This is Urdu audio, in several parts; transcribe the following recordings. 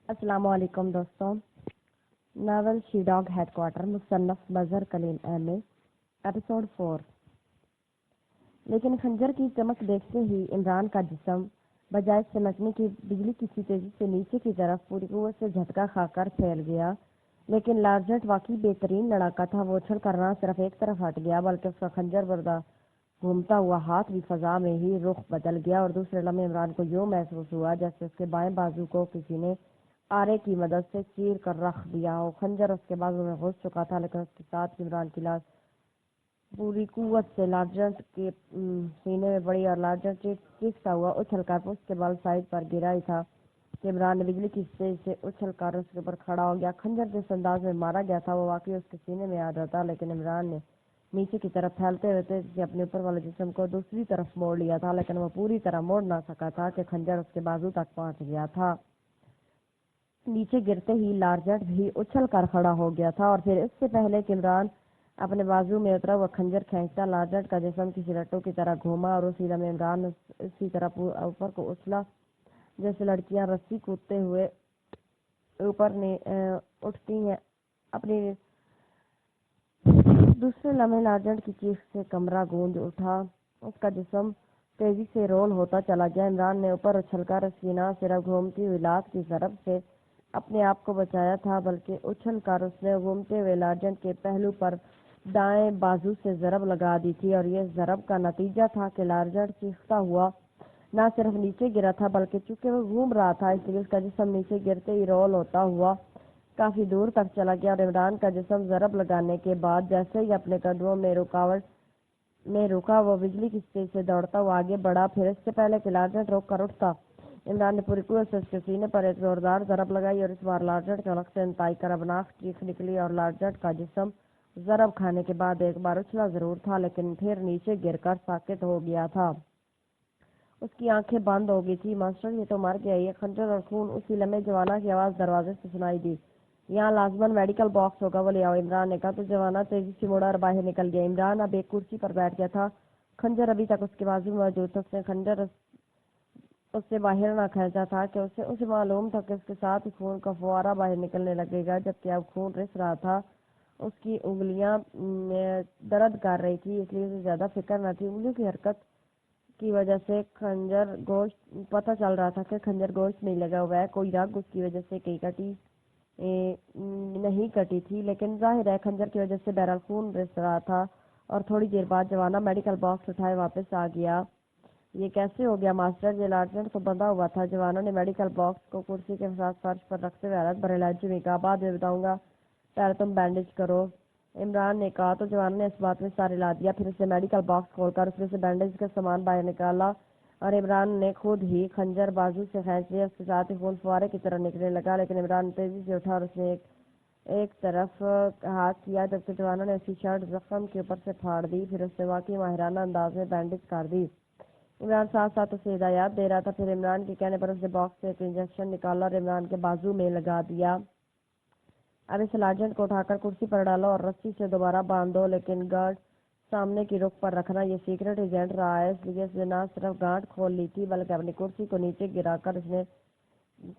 السلام علیکم دوستوں. ناول شی ڈاگ ہیڈ کوارٹر مصنف مظہر کلیم احمد ایپیسوڈ 4. لیکن خنجر کی چمک دیکھتے ہی عمران کا جسم بجائے سمٹنے کی بجلی کسی تیزی سے نیچے کی طرف پوری قوت سے جھٹکا کھا کر پھیل گیا. لیکن لارجنٹ واقعی بہترین لڑاکا تھا. وہ اچھل کر نہ صرف ایک طرف ہٹ گیا بلکہ اس کا خنجر بردہ گھومتا ہوا ہاتھ بھی فضا میں ہی رخ بدل گیا اور دوسرے لمحے عمران کو یوں محسوس ہوا جیسے اس کے بائیں بازو کو کسی نے آرے کی مدد سے چیر کر رکھ دیا ہو. خنجر اس کے بازو میں گھس چکا تھا لیکن اس کے ساتھ عمران کی لاش پوری قوت سے لارجنٹ کے سینے میں پڑی اور لارجنٹ چیختا ہوا اچھل کر اس کے بل سائڈ پر گرا ہی تھا کہ عمران نے بجلی کی تیز سے اچھل کر اس کے اوپر کھڑا ہو گیا. خنجر جس انداز میں مارا گیا تھا وہ واقعی اس کے سینے میں آ جاتا لیکن عمران نے نیچے کی طرف پھیلتے ہوئے تیزی سے اپنے اوپر والے جسم کو دوسری طرف موڑ لیا تھا لیکن وہ پوری طرح موڑ نہ سکا تھا کہ خنجر اس کے بازو تک پہنچ گیا تھا. نیچے گرتے ہی لارجنٹ بھی اچھل کر کھڑا ہو گیا تھا اور پھر اس سے پہلے کہ عمران اپنے بازو میں اترا وہ خنجر کھینچتا لارجنٹ کا جسم کسی لٹو کی طرح گھوما اور اسی لمحے عمران اسی طرح اوپر کو اچھلا جیسے لڑکیاں رسی کودتے ہوئے اوپر اٹھتی ہیں. اپنی دوسرے لمحے لارجنٹ کی چیخ سے کمرہ گونج اٹھا. اس کا جسم تیزی سے رول ہوتا چلا گیا. عمران نے اوپر اچھل کر اس کی نہ صرف گھومتی ہوئی لات کی ضرب سے اپنے آپ کو بچایا تھا بلکہ اچھل کر اس نے گھومتے ہوئے لارجنٹ کے پہلو پر دائیں بازو سے ضرب لگا دی تھی اور یہ ضرب کا نتیجہ تھا کہ لارجنٹ چیختا ہوا نہ صرف نیچے گرا تھا بلکہ چونکہ وہ گھوم رہا تھا اس لیے اس کا جسم نیچے گرتے ہی رول ہوتا ہوا کافی دور تک چلا گیا اور عمران کا جسم ضرب لگانے کے بعد جیسے ہی اپنے قدموں میں رکا وہ بجلی کی تیزی سے دوڑتا ہوا آگے بڑھا. پھر اس سے پہلے کہ لارجنٹ روک کر اٹھتا عمران نے پوری قوت سے اس کے سینے پر ایک زوردار ضرب لگائی اور اس بار لارجنٹ کے حلق سے انتہائی کربناک چیخ نکلی اور لارجنٹ کا جسم ضرب کھانے کے بعد ایک بار اچھلا ضرور تھا لیکن پھر نیچے گر کر ساکت ہو گیا تھا. اس کی آنکھیں بند ہو گئی تھی. ماسٹر یہ تو مر گیا. یہ خنجر اور خون. اسی لمحے جوانا کی آواز دروازے سے سنائی دی. یہاں لازمن میڈیکل باکس ہوگا وہ لے آؤ. عمران نے کہا تو جوانا تیزی سے مڑا اور باہر نکل گیا. عمران اب ایک کرسی پر بیٹھ گیا تھا. خنجر ابھی تک اس کے بازو میں موجود تھا. اس نے خنجر اس سے باہر نہ کھینچا تھا کہ اسے معلوم تھا کہ اس کے ساتھ خون کا فوارہ باہر نکلنے لگے گا. جبکہ اب خون رس رہا تھا. اس کی انگلیاں درد کر رہی تھی اس لیے اسے زیادہ فکر نہ تھی. انگلیوں کی حرکت کی وجہ سے خنجر گوشت پتہ چل رہا تھا کہ خنجر گوشت نہیں لگا ہوا ہے. کوئی رگ اس کی وجہ سے نہیں کٹی تھی لیکن ظاہر ہے خنجر کی وجہ سے بہرحال خون رس رہا تھا. اور تھوڑی دیر بعد جوانا میڈیکل باکس اٹھائے واپس آ گیا. یہ کیسے ہو گیا ماسٹر؟ یہ لارجنٹ تو بندھا ہوا تھا. جوانا نے میڈیکل باکس کو کرسی کے ساتھ فرش پر رکھتے ہوئے حالت بھرے لہجے میں کہا. بعد میں بتاؤں گا. پہلے تم بینڈیج کرو. عمران نے کہا تو جوانا نے اس بات میں سارے لا دیا. پھر اس نے میڈیکل باکس کھول کر اس میں سے بینڈیج کا سامان باہر نکالا اور عمران نے خود ہی خنجر بازو سے کھینچ لیا. اس کے ساتھ ہی خون فوارے کی طرح نکلنے لگا لیکن عمران تیزی سے اٹھا اور اس نے ایک طرف ہاتھ کیا جبکہ جوانا نے اس کی شرٹ زخم کے اوپر سے پھاڑ دی. پھر اس نے واقعی ماہرانہ انداز میں بینڈیج کر دی. عمران ساتھ ساتھ اسے ہدایات دے رہا تھا. پھر عمران کے کہنے پر اس نے باکس سے ایک انجیکشن نکالا اور عمران کے بازو میں لگا دیا. اب اس لارجنٹ کو اٹھا کر کرسی پر ڈالو اور رسی سے دوبارہ باندھ دو لیکن گارڈ سامنے کی رخ پر رکھنا. یہ سیکرٹ ایجنٹ رہا ہے اس لیے اس نے نہ صرف گانٹ کھول لی تھی بلکہ اپنی کرسی کو نیچے گرا کر اس نے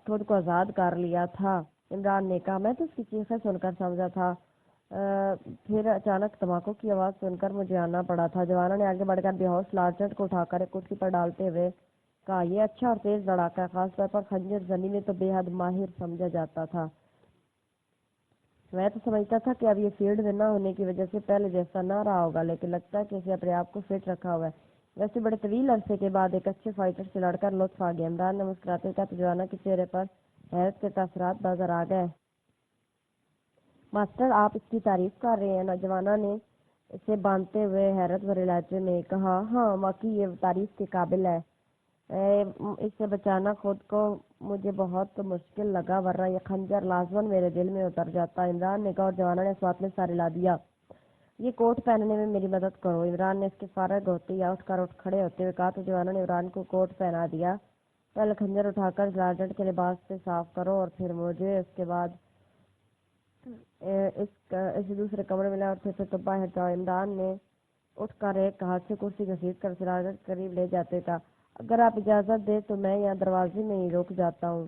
خود کو آزاد کر لیا تھا. عمران نے کہا. میں تو اس کی چیخیں سن کر سمجھا تھا. پھر اچانک دھماکوں کی آواز سن کر مجھے آنا پڑا تھا. جوانا نے آگے بڑھ کر بے ہوش لارجنٹ کو اٹھا کر ایک کرسی پر ڈالتے ہوئے کہا. یہ اچھا اور تیز لڑاکا ہے. خاص طور پر خنجر زنی میں تو بے حد ماہر سمجھا جاتا تھا. میں تو سمجھتا تھا کہ اب یہ فیلڈ میں نہ ہونے کی وجہ سے پہلے جیسا نہ رہا ہوگا لیکن لگتا ہے کہ اسے اپنے آپ کو فٹ رکھا ہوا ہے. ویسے بڑے طویل عرصے کے بعد ایک اچھے فائٹر سے لڑ کر لطف آ گیا. عمران نے مسکراتے کہا تو جوانا کے چہرے پر حیرت کے تاثرات نظر آ گئے. ماسٹر آپ اس کی تعریف کر رہے ہیں؟ نوجوانہ نے اسے باندھتے ہوئے حیرت بھرے لہجے میں کہا. ہاں واقعی یہ تعریف کے قابل ہے. اس سے بچانا خود کو مجھے بہت مشکل لگا ورنہ یہ خنجر لازمن میرے دل میں اتر جاتا. عمران نے کہا اور جوانا نے اس بات میں سارے لا دیا. یہ کوٹ پہننے میں میری مدد کرو. عمران نے اس کے فارغ ہوتے یا کھڑے ہوتے ہوئے کہا تو جوانا نے عمران کو کوٹ پہنا دیا. پہلے خنجر اٹھا کر لارجنٹ کے لباس سے صاف کرو اور پھر مجھے اس کے بعد اس دوسرے کمرے میں لے اور پھر تو باہر جاؤ. عمران نے اٹھ کر ایک ہاتھ سے کرسی گھسیٹ کر لارجنٹ قریب لے جاتے کہا. اگر آپ اجازت دیں تو میں یہاں دروازے میں ہی رک جاتا ہوں.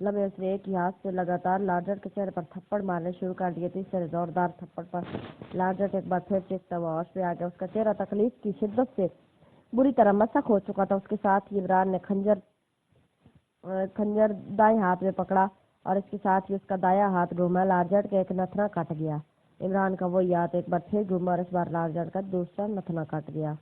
لمحے اس نے ایک ہی ہاتھ سے لگاتار لارڈر کے چہرے پر تھپڑ مارنے شروع کر دیے. تیسرے زوردار تھپڑ پر لارڈر ایک بار پھر چیختا ہوا ہوش میں آ گیا. اس کا چہرہ تکلیف کی شدت سے بری طرح مسخ ہو چکا تھا. اس کے ساتھ ہی عمران نے خنجر دائیں ہاتھ میں پکڑا اور اس کے ساتھ ہی اس کا دایاں ہاتھ گھوما. لارجٹ کا ایک نتنا کٹ گیا. عمران کا وہی ہاتھ ایک بار پھر گھوما اور اس بار لارجٹ کا دوسرا نتنا کٹ گیا.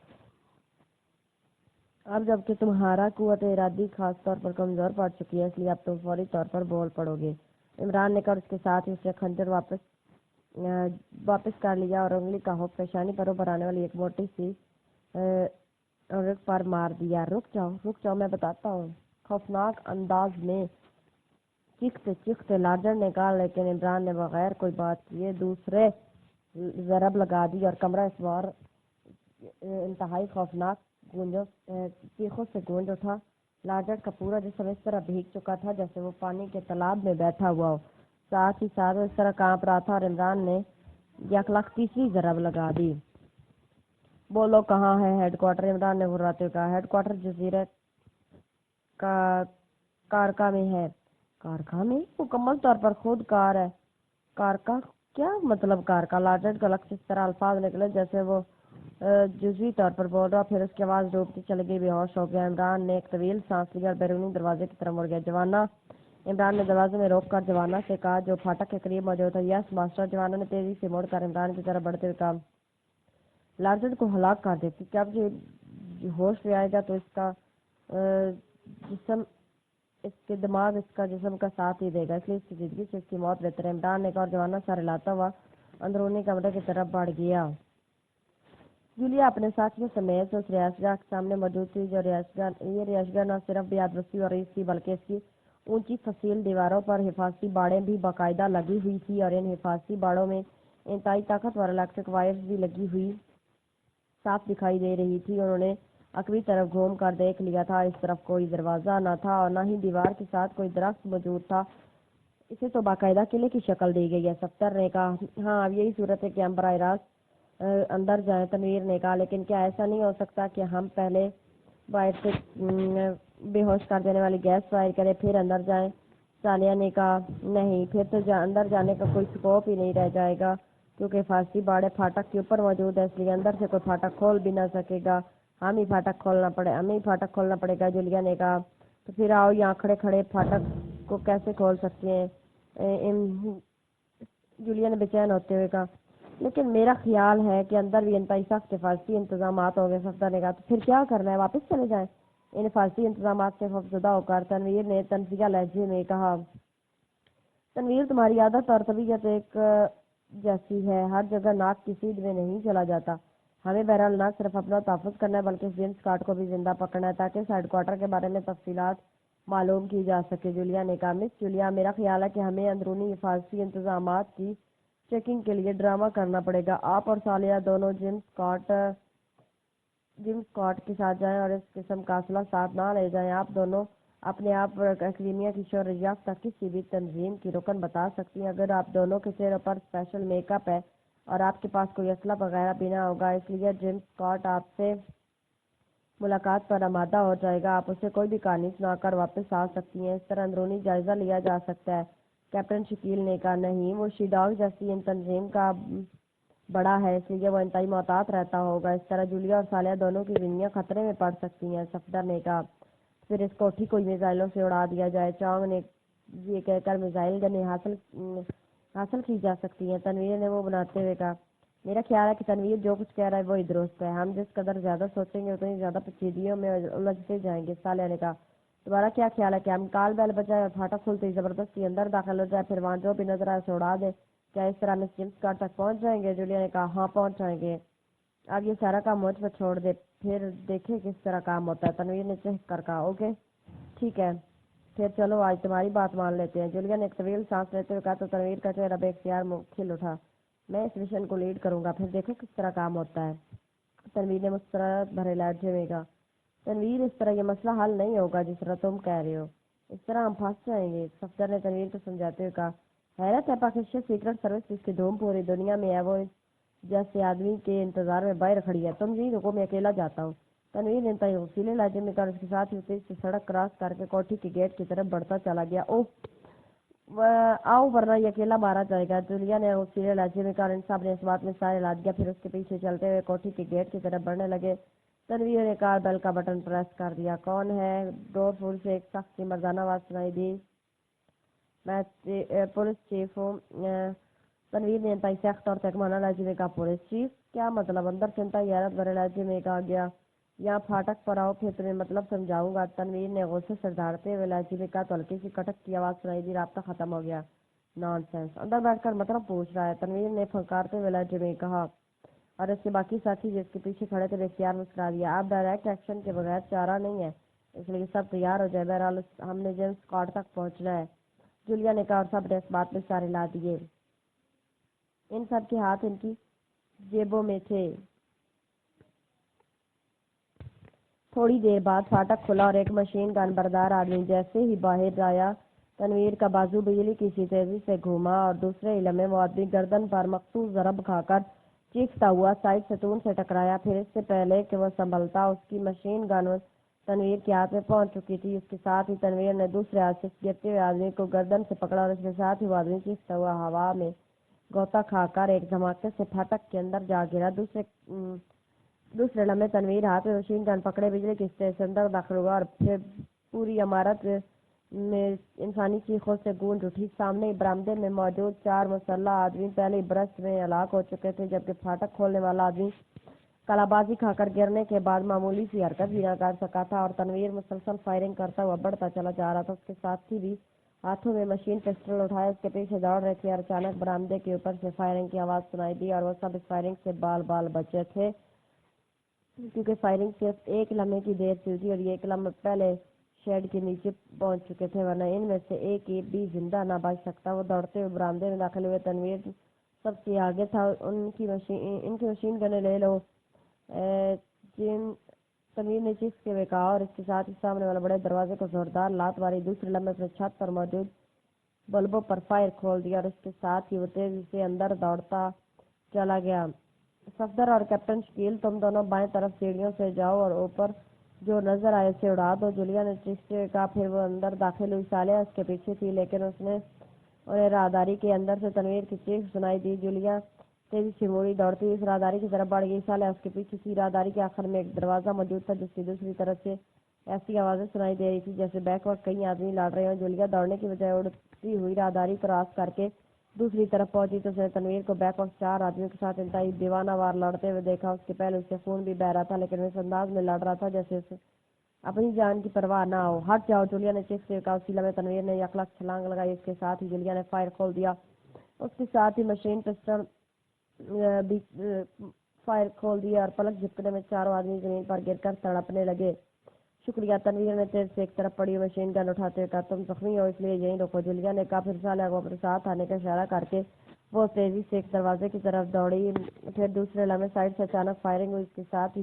اب جب کہ تمہارا قوت ارادی خاص طور پر کمزور پڑ چکی ہے، اس لیے اب تم فوری طور پر بول پڑو گے. عمران نے کہا. اس کے ساتھ ہی اس نے خنجر واپس کر لیا اور انگلی کا ہو پیشانی پر ابھر آنے والی ایک موٹی سی رگ پر مار دیا. رک جاؤ میں بتاتا ہوں، خوفناک انداز میں چیختے لارجر نے کہا. لیکن عمران نے بغیر کوئی بات کیے دوسرے ضرب لگا دی اور کمرہ اس بار انتہائی خوفناک چیخوں سے گونج اٹھا. لارجر کا پورا جسم اس طرح بھیگ چکا تھا جیسے وہ پانی کے تالاب میں بیٹھا ہوا ہو. ساتھ ہی ساتھ اس طرح کانپ رہا تھا اور عمران نے یکلخت تیسری ضرب لگا دی. بولو کہاں ہے ہیڈ کوارٹر؟ عمران نے گھراتے ہوئے کہا. ہیڈ کوارٹر جزیرے کارکا میں ہے. کارکا میں؟ مکمل طور پر خود کار ہے. کارکا؟ کیا مطلب کارکا؟ لارجر کا لفظ اس طرح الفاظ نکلے جیسے وہ جزوی طور پر بول رہا. پھر اس کی آواز ڈوبتی چلی گئی. بے ہوش ہو گیا. عمران نے ایک طویل سانس لیا اور بیرونی دروازے کی طرف مڑ گیا. جوانا! عمران نے دروازے میں روک کر جوانا سے کہا جو پھاٹک کے قریب موجود تھا. یس ماسٹر. جوانا نے تیزی سے مڑ کر عمران کی طرف بڑھتے ہوئے کہا. لارجر کو ہلاک کر دیتی. جب یہ ہوش میں آئے گا تو اس کا جسم اس کے دماغ اس کا جسم کا ساتھ ہی دے گا، اس لیے اس کی زندگی سے اس کی موت بہتر ہے. عمران نے کہا اور جوانا سر ہلاتا ہوا اندرونی کمرے کی طرف بڑھ گیا. جولیا اپنے ساتھیوں سمیت اس رہائش گاہ کے سامنے موجود تھی. جو رہائش گاہ نہ صرف بیاد وسیع اور عریض تھی بلکہ اس کی اونچی فصیل دیواروں پر حفاظتی باڑیں بھی باقاعدہ لگی ہوئی تھی اور ان حفاظتی باڑوں میں انتہائی طاقتور الیکٹرک وائرز بھی لگی ہوئی صاف دکھائی دے رہی تھی. انہوں نے عقبی طرف گھوم کر دیکھ لیا تھا. اس طرف کوئی دروازہ نہ تھا اور نہ ہی دیوار کے ساتھ کوئی درخت موجود تھا. اسے تو باقاعدہ قلعے کی شکل دی گئی ہے. سفیر نے کہا. ہاں اب یہی صورت ہے کہ ہم براہ راست اندر جائیں. تنویر نے کہا. لیکن کیا ایسا نہیں ہو سکتا کہ ہم پہلے باہر سے بے ہوش کر دینے والی گیس فائر کریں پھر اندر جائیں؟ ثانیہ نے کہا. نہیں، پھر تو اندر جانے کا کوئی سکوپ ہی نہیں رہ جائے گا کیونکہ حفاظتی باڑے پھاٹک کے اوپر موجود ہے، اس لیے اندر سے کوئی پھاٹک کھول بھی نہ سکے گا. ہمیں ہی پھاٹک کھولنا پڑے گا. جولیا نے کہا. تو پھر آؤ یہاں کھڑے کھڑے پھاٹک کو کیسے کھول سکتے ہیں؟ جولیا نے بے چین ہوتے ہوئے کہا. لیکن میرا خیال ہے کہ اندر بھی انتہائی سخت حفاظتی انتظامات ہوں گے. سفیر نے کہا. تو پھر کیا کرنا ہے؟ واپس چلے جائیں؟ ان حفاظتی انتظامات سے خوفزدہ ہو کر تنویر نے تنزیہ لہجے میں کہا. تنویر تمہاری عادت اور طبیعت ایک جیسی ہے، ہر جگہ ناک کی سیدھ میں نہیں چلا جاتا. ہمیں بہرحال نہ صرف اپنا تحفظ کرنا ہے بلکہ جیمز اسکاٹ کو بھی زندہ پکڑنا ہے تاکہ اس ہیڈ کوارٹر کے بارے میں تفصیلات معلوم کی جا سکے. جولیا نے کہا. مس جولیا، میرا خیال ہے کہ ہمیں اندرونی حفاظتی انتظامات کی چیکنگ کے لیے ڈرامہ کرنا پڑے گا. آپ اور ثالیہ دونوں جم اسکاٹ کے ساتھ جائیں اور اس قسم کا اسلحہ ساتھ نہ لے جائیں. آپ دونوں اپنے آپ اکیڈمیا کی شہرت یافتہ کسی بھی تنظیم کی رکن بتا سکتی ہیں. اگر آپ دونوں کے چہروں پر اسپیشل میک اپ ہے اور آپ کے پاس کوئی اسلحہ وغیرہ بھی نہ ہوگا، اس لیے جم اسکاٹ آپ سے ملاقات پر آمادہ ہو جائے گا. آپ اسے کوئی بھی کہانی سنا کر واپس آ سکتی ہیں. اس طرح اندرونی جائزہ لیا جا سکتا ہے. کیپٹن شکیل نے کہا. نہیں، وہ شی ڈاگ جیسی ان تنظیم کا بڑا ہے، اس لیے وہ انتہائی محتاط رہتا ہوگا. اس طرح جولیا اور ثالیہ دونوں کی زندگیاں خطرے میں پڑ سکتی ہیں. صفدر نے کہا. پھر اس کو ٹھیک کوئی میزائلوں سے اڑا دیا جائے. چانگ نے یہ کہہ کر میزائل گنیں حاصل کی جا سکتی ہیں. تنویر نے وہ بناتے ہوئے کہا. میرا خیال ہے کہ تنویر جو کچھ کہہ رہا ہے وہی درست ہے. ہم جس قدر زیادہ سوچیں گے اتنی زیادہ پیچیدگیوں میں الجھتے جائیں گے. ثالیہ نے کہا. تمہارا کیا خیال ہے کہ ہم کال بیل بجائے اور پھاٹک کھلتے ہی زبردستی اندر داخل ہو جائے، پھر وہاں جو بھی نظر آئے اسے اڑا دے؟ کیا اس طرح مس جیمز اسکاٹ تک پہنچ جائیں گے؟ جولیا نے کہا. ہاں پہنچ جائیں گے. اب یہ سارا کام مجھ پر چھوڑ دے، پھر دیکھیں کس طرح کام ہوتا ہے. تنویر نے چہک کر کہا. اوکے ٹھیک ہے، پھر چلو آج تمہاری بات مان لیتے ہیں. جولیا نے ایک طویل سانس لیتے ہوئے کہا. تو تنویر کا چہرہ بے اختیار کھل اٹھا. میں اس مشن کو لیڈ کروں گا، پھر دیکھیں کس طرح کام ہوتا ہے. تنویر نے مسکراہٹ بھرے لہجے میں کہا. تنویر، اس طرح یہ مسئلہ حل نہیں ہوگا جس طرح تم کہہ رہے ہو. اس طرح ہم پھنس جائیں گے. صفدر نے تنویر کو سمجھاتے ہوئے کہا. حیرت ہے پاکستان سیکرٹ سروس جس کی دھوم پوری دنیا میں ہے وہ اس جیسے آدمی کے انتظار میں باہر کھڑی ہے. تم یہی رکو، میں اکیلا جاتا ہوں. تنویر نے انتہائی غصیلے لہجے میں کہا، اس کے ساتھ ہی تیز سے سڑک کراس کر کے کوٹھی کے گیٹ کی طرف بڑھتا چلا گیا۔ آؤ ورنہ یہ اکیلا مارا جائے گا، جولیا نے غصیلے لہجے میں کہا۔ ان سب نے اس بات میں سارے لا دیا، پھر اس کے پیچھے چلتے ہوئے کوٹھی کے گیٹ کی طرف بڑھنے لگے۔ تنویر نے کار بیل کا بٹن پریس کر دیا۔ کون ہے؟ ڈور کھول سے ایک سخت سی مردانہ آواز سنائی دی۔ میں پولیس چیف ہوں۔ تنویر نے انتہائی سخت اور تحقیرانہ لہجے میں کہا، پولیس چیف؟ کیا مطلب؟ اندر سے انتہائی حیرت بھرے لہجے میں کہا گیا۔ یہاں پھاٹک پر آؤ، پھر تمہیں مطلب سمجھاؤں گا۔ تنویر نے غصے سے دھاڑتے ہوئے لہجے میں کہا تو ہلکی سی کٹک کی آواز سنائی دی، رابطہ ختم ہو گیا۔ نان سینس! اندر بیٹھ کر مطلب پوچھ رہا ہے، تنویر نے پھنکارتے ہوئے لہجے میں کہا، اور اس کے باقی ساتھی جس کے پیچھے کھڑے تھے اختیار مسکرا دیا۔ اب ڈائریکٹ ایکشن کے بغیر چارہ نہیں ہے، اس لیے سب تیار ہو جائے، بہرحال ہم نے جیمز اسکاٹ تک پہنچنا ہے، جولیا نے کہا، اور سب نے اس بات میں سارے لا دیے۔ ان سب کے ہاتھ ان کی جیبوں میں تھے۔ تھوڑی دیر بعد فاٹک کھلا اور ایک مشین گن بردار آدمی جیسے ہی باہر آیا، تنویر کا بازو بجلی کی سی تیزی سے گھوما اور دوسرے ہی لمحے وہ آدمی گردن پر مخصوص ضرب کھا کر چیختا ہوا سائڈ ستون سے ٹکرایا۔ پھر اس سے پہلے کہ وہ سنبھلتا، اس کی مشین گن تنویر کے ہاتھ میں پہنچ چکی تھی۔ اس کے ساتھ ہی تنویر نے دوسرے ہاتھ سے گرتے ہوئے آدمی کو گردن سے پکڑا اور اس کے ساتھ ہی وہ آدمی چیختا ہوا ہوا میں غوطہ کھا کر ایک دھماکے سے پھاٹک کے اندر جا گرا۔ دوسرے لمحے تنویر ہاتھ میں مشین گن پکڑے بجلی کی تیز سے اندر داخل ہوا اور پھر پوری عمارت میں انسانی چیخوں سے گونج اٹھی۔ سامنے ہی برآمدے میں موجود 4 مسلح آدمی پہلے ہی برسٹ میں ہلاک ہو چکے تھے، جبکہ پھاٹک کھولنے والا آدمی کلا بازی کھا کر گرنے کے بعد معمولی سی حرکت بھی نہ کر سکا تھا، اور تنویر مسلسل فائرنگ کرتا ہوا بڑھتا چلا جا رہا تھا۔ اس کے ساتھی بھی ہاتھوں میں مشین پسٹل اٹھائے اس کے پیچھے دوڑ رہے تھے، اور اچانک برآمدے کے اوپر سے فائرنگ کی آواز سنائی دی، اور وہ سب اس فائرنگ سے بال بال بچے تھے، کیونکہ فائرنگ صرف ایک لمحے کی دیر سے تھی اور یہ ایک لمحہ پہلے شیڈ کے نیچے پہنچ چکے تھے، ورنہ ان میں سے ایک بھی زندہ نہ بچ سکتا۔ وہ دوڑتے ہوئے برآمدے میں داخل ہوئے۔ تنویر سب سے آگے تھا۔ ان کی مشین گنیں لے لو، تنویر نے چیخ کے ہوئے کہا، اور اس کے ساتھ ہی سامنے والے بڑے دروازے کو زوردار لات ماری۔ دوسرے لمحے اپنے چھت پر موجود بلبوں پر فائر کھول دیا اور اس کے ساتھ ہی وہ تیزی سے اندر دوڑتا چلا گیا۔ صفدر اور کیپٹن شکیل، تم دونوں بائیں طرف سیڑھیوں سے جاؤ اور اوپر جو نظر آئے اسے اڑا دو، جولیا نے چیختے ہوئے کہا۔ پھر وہ اندر داخل ہوئی۔ سالیہ اس کے پیچھے تھی، لیکن اس نے انہیں راہداری کے اندر سے تنویر کی چیخ سنائی دی۔ جولیا تیزی سے موڑی، دوڑتی ہوئی اس راہداری کی طرف بڑھ گئی۔ سالیہ اس کے پیچھے تھی۔ راہداری کے آخر میں ایک دروازہ موجود تھا جس کی دوسری طرف سے ایسی آوازیں سنائی دے رہی تھی جیسے بیک وقت کئی آدمی لڑ رہے ہوں۔ جولیا دوڑنے کی بجائے اڑتی ہوئی راہداری کراس کر کے دوسری طرف پہنچی تو اس نے تنویر کو بیک وقت 4 آدمیوں کے ساتھ انتہائی دیوانہ وار لڑتے ہوئے دیکھا۔ اس کے پہلو سے خون بھی بہہ رہا تھا، لیکن وہ اس انداز میں لڑ رہا تھا جیسے اسے اپنی جان کی پرواہ نہ ہو۔ ہٹ جاؤ، جولیا نے چیختے ہوئے کہا۔ اسی لمحے تنویر نے یکلخت چھلانگ لگائی۔ اس کے ساتھ ہی جولیا نے فائر کھول دیا۔ اس کے ساتھ ہی مشین پسٹل بھی فائر کھول دیا اور پلک جھپکنے میں چاروں آدمی زمین پر گر کر تڑپنے لگے۔ شکریہ، تنویر نے تیز سے ایک طرف پڑی ہوئی مشین گن اٹھاتے ہوئے کہا۔ تم زخمی ہو، اس لیے یہیں رکو، جولیا نے کہا۔ پھر سالیہ کو اپنے ساتھ آنے کا اشارہ کر کے وہ تیزی سے ایک دروازے کی طرف دوڑی۔ پھر دوسرے لمحے سائڈ سے اچانک فائرنگ ہوئی۔ اس کے ساتھ ہی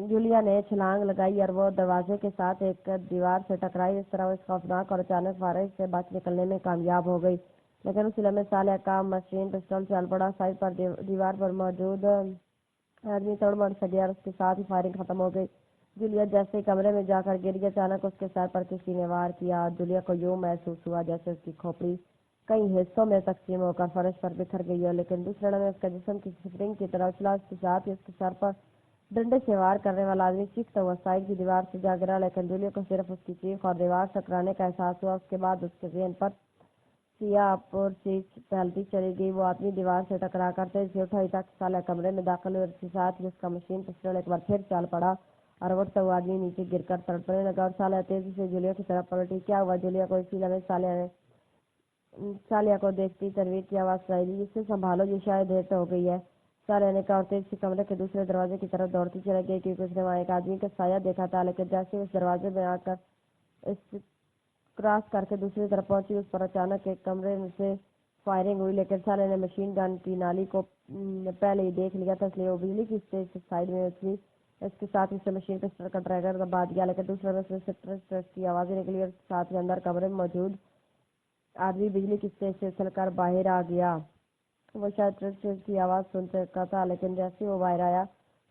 جولیا نے چھلانگ لگائی اور وہ دروازے کے ساتھ ایک دیوار سے ٹکرائی۔ اس طرح وہ اس خوفناک اور اچانک فائرنگ سے بچ نکلنے میں کامیاب ہو گئی، لیکن اسی لمحے سالیہ کا مشین پسٹل چل پڑا۔ سائڈ پر دیوار پر موجود آدمی توڑ مڑ سے گیا اور اس کے ساتھ ہی فائرنگ ختم ہو گئی۔ جولیا جیسے کمرے میں جا کر گری، اچانک اس کے سر پر کسی نے وار کیا۔ جولیا کو یوں محسوس ہوا جیسے اس کی کھوپڑی کئی حصوں میں تقسیم ہو کر فرش پر بکھر گئی ہو، لیکن دوسرے لمحے اس کا جسم کسی سپرنگ کی طرح اچھلا۔ اس کے ساتھ ہی اس کے سر پر ڈنڈے سے وار کرنے والا آدمی چیختا ہوا سائڈ کی دیوار سے جا گرا، لیکن جولیا کو صرف اس کی چیخ اور دیوار ٹکرانے کا احساس ہوا۔ اس کے بعد اس کے ذہن پر سیاہ پرچیز پھیلتی چلی گئی۔ وہ آدمی دیوار سے ٹکرا کر تیزی سے اٹھا ہی تھا کہ سالیہ کمرے میں داخل ہوئی اور اس کے ساتھ ہی اس کا مشین پسٹل ایک بار پھر چل پڑا اور اڑتا ہوا آدمی نیچے گر کر تڑپنے لگا اور سالیہ تیزی سے جولیا کی طرف پلٹی۔ کیا ہوا؟ جولیا کو اسی لمحے سالیہ کو دیکھتی تنویر کی آواز سنائی دی، اسے سنبھالو، یہ شاید دیر ہو گئی ہے، سالیہ نے کہا اور تیزی سے کمرے کے دوسرے دروازے کی طرف دوڑتی چلی گئی، کیونکہ اس نے وہاں ایک آدمی کا سایہ دیکھا تھا، لیکن جیسے اس دروازے میں آ کر اس کراس کر کے دوسری طرف پہنچی، اس پر اچانک ایک کمرے سے فائرنگ ہوئی، لیکن سالیہ نے مشین گن کی نالی کو پہلے ہی دیکھ لیا تھا، اس لیے وہ بجلی کی تیز سے سائڈ میں اچھلی۔ اس کے ساتھ ہی سے مشین پسٹل کا ٹریگر دبا دیا، لیکن دوسرے میں سے ٹرس کی آوازیں نکلی اور اس کے ساتھ ہی اندر کمرے میں موجود آدمی بجلی کی تیز سے اچھل کر باہر آ گیا۔ وہ شاید ٹرس کی آواز سن سکا تھا، لیکن جیسے وہ باہر آیا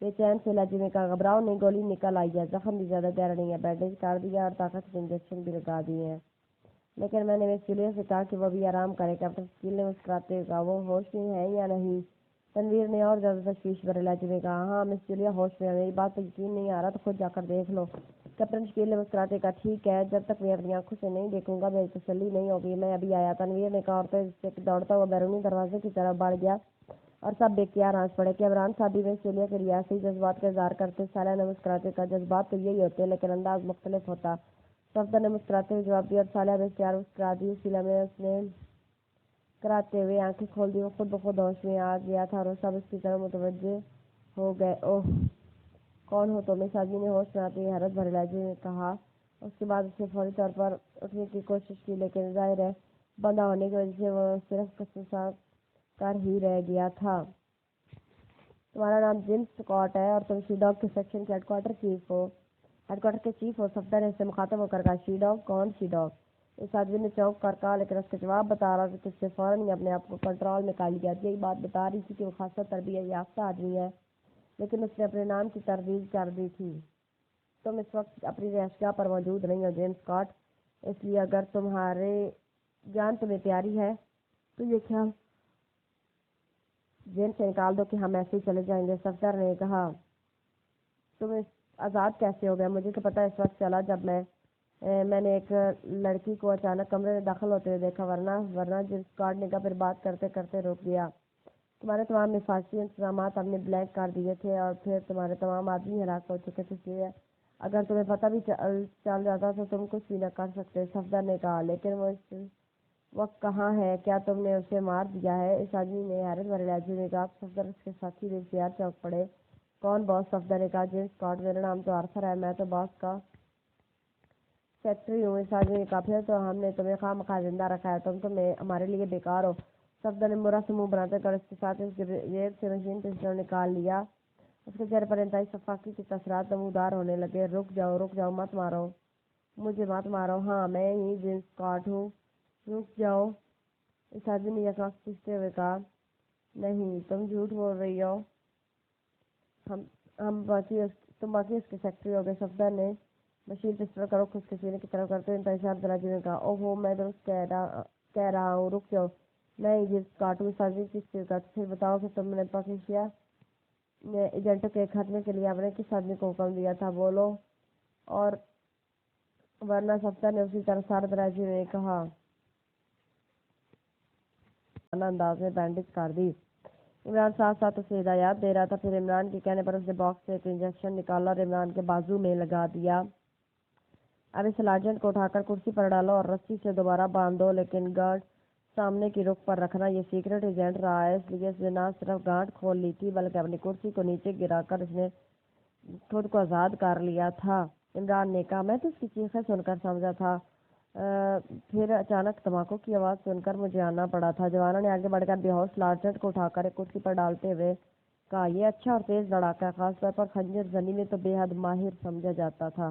بے چین سے لہجے میں کہا گھبراؤ نہیں، گولی نکل آئی ہے، زخم بھی زیادہ گہرا نہیں ہے، بینڈیج کر دیا اور طاقت سے انجیکشن بھی لگا دیے ہیں۔ لیکن میں نے مس جولیا سے کہا کہ وہ بھی آرام کرے۔ کیپٹن شکیل نے مسکراتے ہوئے کہا وہ ہوش میں ہے یا نہیں؟ تنویر نے اور زیادہ تشویش بھرے لہجے میں کہا ہاں مس جولیا ہوش میں ہے، میری بات پر یقین نہیں آ رہا تو خود جا کر دیکھ لو۔ کیپٹن شکیل نے مسکراتے کہا ٹھیک ہے، جب تک میں اپنی آنکھوں سے نہیں دیکھوں گا میری تسلی نہیں ہوگی، میں ابھی آیا۔ تنویر نے کہا اور تو دوڑتا ہوا بیرونی دروازے کی طرف بڑھ گیا اور سب بے اختیار ہنس پڑے کہ عمران صاحب بھی مس جولیا کے ریاستی جذبات کا اظہار کرتے۔ سالیہ نے مسکراتے کہا جذبات تو یہی ہوتے لیکن انداز مختلف ہوتا۔ صفدر نے مسکراتے ہوئے جواب دیا اور سالیہ بے اختیار مسکرا دی۔ اسی لمحے اس نے کراتے ہوئے آنکھیں کھول دی، وہ خود بخود ہوش میں آ گیا تھا اور وہ سب اس کی طرف متوجہ ہو گئے۔ اوہ کون ہو تم؟ اس آدمی نے ہوش میں آتے ہوئے حیرت بھرے لہجے میں کہا۔ اس کے بعد اس نے فوری طور پر اٹھنے کی کوشش کی لیکن ظاہر ہے بندہ ہونے کی وجہ سے وہ صرف قصہ کر ہی رہ گیا تھا۔ تمہارا نام جیمز اسکاٹ ہے اور تم شی ڈاگ کے سیکشن کے ہیڈ کوارٹر کے چیف ہو؟ صفدر نے اس سے مخاطب ہو کر کہا۔ شی ڈاگ؟ کون شی ڈاگ؟ اس آدمی نے چونک کر کہا لیکن اس کا جواب بتا رہا تھا کہ اس سے فوراً ہی اپنے آپ کو کنٹرول میں کر لیا۔ یہی بات بتا رہی تھی کہ وہ خاصا تربیت یافتہ آدمی ہے لیکن اس نے اپنے نام کی تردید کر دی تھی۔ تم اس وقت اپنی رہائشگاہ پر موجود نہیں ہو جیمز اسکاٹ، اس لیے اگر تمہارے جان تمہیں پیاری ہے تو یہ خیال ذہن سے نکال دو کہ ہم ایسے ہی چلے جائیں گے۔ صفدر نے کہا تم آزاد کیسے ہو گئے؟ مجھے تو پتہ اس وقت چلا جب میں نے ایک لڑکی کو اچانک کمرے میں داخل ہوتے ہوئے دیکھا، ورنہ جیمز اسکاٹ نے کہا، پھر بات کرتے کرتے رک گیا۔ تمہارے تمام حفاظتی انتظامات ہم نے بلینک کر دیے تھے اور پھر تمہارے تمام آدمی ہلاک ہو چکے تھے، اس لیے اگر تمہیں پتہ بھی چل جاتا تو تم کچھ بھی نہ کر سکتے۔ صفدر نے کہا لیکن وہ اس وقت کہاں ہے؟ کیا تم نے اسے مار دیا ہے؟ اس آدمی نے حیرت بھرے لہجے میں کہا۔ صفدر اس کے ساتھی بے اختیار چونک پڑے۔ کون باس؟ صفدر نے کہا۔ جیمز اسکاٹ، میرا نام تو آرتھر ہے، میں تو باس کا سیکرٹری ہوں۔ اس آدمی نے کہا پھر تو ہم نے تمہیں خواہ مخواہ زندہ رکھا ہے، تم ہمارے لیے بیکار ہو۔ صفدر نے مرا سے منہ بناتے کر اس کے ساتھ اس جیب سے مشین پسٹل نکال لیا۔ اس کے چہرے پر انتہائی شفقت کے تاثرات نمودار ہونے لگے۔ رک جاؤ، مت مارو مجھے، مت مارو۔ ہاں میں ہی جیمز اسکاٹ ہوں، رک جاؤ، اس آدمی نے یک وقت پوچھتے ہوئے کہا۔ نہیں تم جھوٹ بول رہی ہو، تم باقی اس کے سیکرٹری ہو گئے۔ صفدر نے مشین پسٹل کا رخ اس کے سینے کی طرف کرتے ہوئے انتہائی شارپ لہجے میں کہا۔ اوہو میں درست کہہ رہا ہوں، رک جاؤ، میں ہی جیمز اسکاٹ ہوں۔ اس آدمی کس چیز کا؟ پھر بتاؤ کہ تم نے پاکیزیہ ایجنٹوں کے خاتمے کے لیے آپ نے کس آدمی کو حکم دیا تھا؟ بولو اور ورنہ۔ صفدر نے اسی طرح سارد لہجے میں کہا، انداز میں بینڈیج کر دی۔ عمران ساتھ ساتھ اسے ہدایات دے رہا تھا۔ پھر عمران کے کہنے پر اس نے باکس سے ایک انجیکشن نکالا اور عمران کے بازو میں لگا دیا۔ اب اس سارجنٹ کو اٹھا کر کرسی پر ڈالو اور رسی سے دوبارہ باندھ دو، لیکن گارڈ سامنے کی رخ پر رکھنا۔ یہ سیکرٹ ایجنٹ رہا ہے، اس لیے اس نے نہ صرف گانٹ کھول لی تھی بلکہ اپنی کرسی کو نیچے گرا کر اس نے خود کو آزاد کر لیا تھا۔ عمران نے کہا میں تو اس کی چیخیں سن کر سمجھا تھا، پھر اچانک دھماکوں کی آواز سن کر مجھے آنا پڑا تھا۔ جوانوں نے آگے بڑھ کر بے ہوش سارجنٹ کو اٹھا کر ایک کرسی پر ڈالتے ہوئے کہا، یہ اچھا اور تیز لڑاکا ہے، خاص طور پر خنجر زنی میں تو بے حد ماہر سمجھا جاتا تھا۔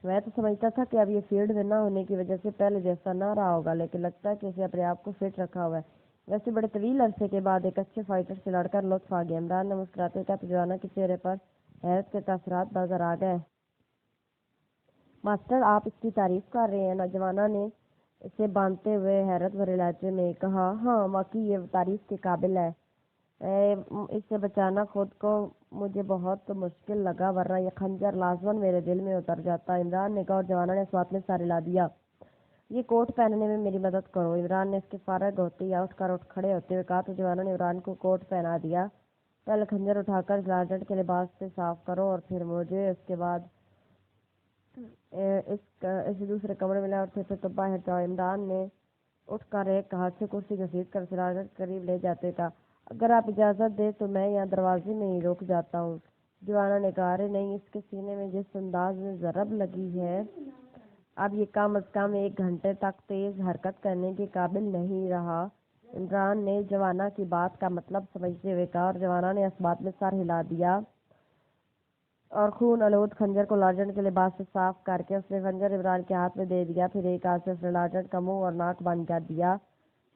میں تو سمجھتا تھا کہ اب یہ فیلڈ میں نہ ہونے کی وجہ سے پہلے جیسا نہ رہا ہوگا، لیکن لگتا ہے کہ اسے اپنے آپ کو فٹ رکھا ہوا ہے۔ ویسے بڑے طویل عرصے کے بعد ایک اچھے فائٹر سے لڑ کر لطف آ گیا۔ عمران نے مسکراتے کہا تو جوانا کے چہرے پر حیرت کے تاثرات نظر آ گئے۔ ماسٹر آپ اس کی تعریف کر رہے ہیں؟ نوجوانہ نے اسے باندھتے ہوئے حیرت بھرے لہجے میں کہا۔ ہاں واقعی یہ تعریف کے قابل ہے، اس سے بچانا خود کو مجھے بہت مشکل لگا، ورنہ یہ خنجر لازماً میرے دل میں اتر جاتا۔ عمران نے کہا اور جوانہ نے اس بات میں سر ہلا دیا۔ یہ کوٹ پہننے میں میری مدد کرو۔ عمران نے اس کے فارغ ہوتے یا اٹھ کھڑے ہوتے ہوئے کہا تو جوانوں نے عمران کو کوٹ پہنا دیا۔ پہلے خنجر اٹھا کر سارجنٹ کے لباس سے صاف کرو اور پھر مجھے، اس کے بعد اسے دوسرے کمرے میں لے اور پھر تو باہر جاؤ۔ عمران نے اٹھ کر ایک ہاتھ سے کرسی گھسیٹ کر سارجنٹ قریب لے جاتے کہا، اگر آپ اجازت دیں تو میں یہاں دروازے میں ہی رک جاتا ہوں۔ جوانا نے کہا، ارے نہیں، اس کے سینے میں جس انداز میں ضرب لگی ہے اب یہ کم از کم 1 گھنٹے تک تیز حرکت کرنے کے قابل نہیں رہا۔ عمران نے جوانا کی بات کا مطلب سمجھتے ہوئے کہا اور جوانا نے اس بات میں سر ہلا دیا اور خون آلود خنجر کو سارجنٹ کے لباس سے صاف کر کے اس نے خنجر عمران کے ہاتھ میں دے دیا۔ پھر ایک ہاتھ سے اس نے سارجنٹ کا منہ اور ناک بند کر دیا